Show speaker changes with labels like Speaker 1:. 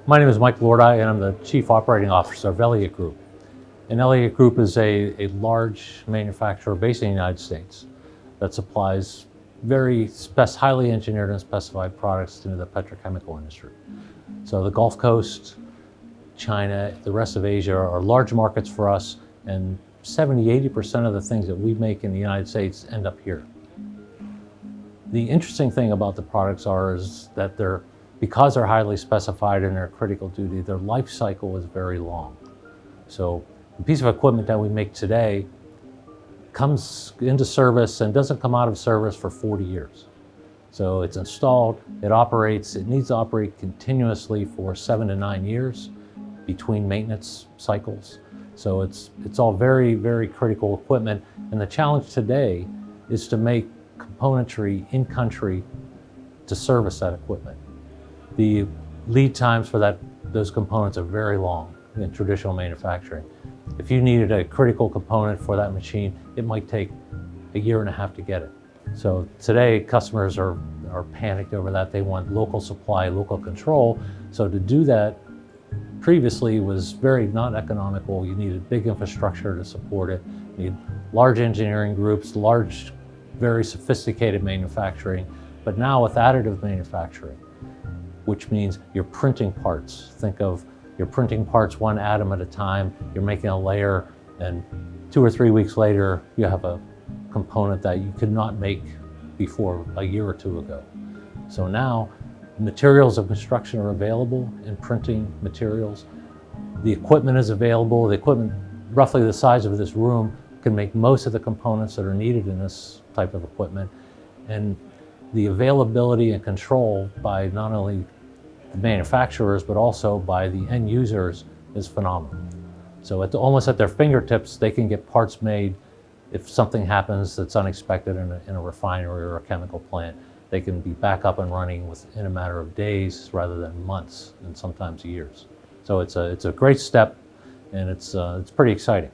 Speaker 1: My name is Mike Lordi, and I'm the Chief Operating Officer of Elliott Group. And Elliott Group is a large manufacturer based in the United States that supplies very highly engineered and specified products to the petrochemical industry. So the Gulf Coast, China, the rest of Asia are large markets for us, and 70–80% of the things that we make in the United States end up here. The interesting thing about the products is that because they're highly specified and they're critical duty, their life cycle is very long. So the piece of equipment that we make today comes into service and doesn't come out of service for 40 years. So it's installed, it operates, it needs to operate continuously for 7 to 9 years between maintenance cycles. So it's all very, very critical equipment. And the challenge today is to make componentry in country to service that equipment. The lead times for those components are very long in traditional manufacturing. If you needed a critical component for that machine, it might take a year and a half to get it. So today, customers are panicked over that. They want local supply, local control. So to do that previously was very not economical. You needed big infrastructure to support it. You need large engineering groups, large, very sophisticated manufacturing. But now with additive manufacturing, which means you're printing parts. Think of you're printing parts one atom at a time, you're making a layer, and 2 or 3 weeks later, you have a component that you could not make before a year or two ago. So now, materials of construction are available in printing materials. The equipment is available. The equipment, roughly the size of this room, can make most of the components that are needed in this type of equipment. And the availability and control by not only the manufacturers, but also by the end users is phenomenal. So almost at their fingertips, they can get parts made. If something happens that's unexpected in a refinery or a chemical plant, they can be back up and running within a matter of days rather than months and sometimes years. So it's a great step, and it's pretty exciting.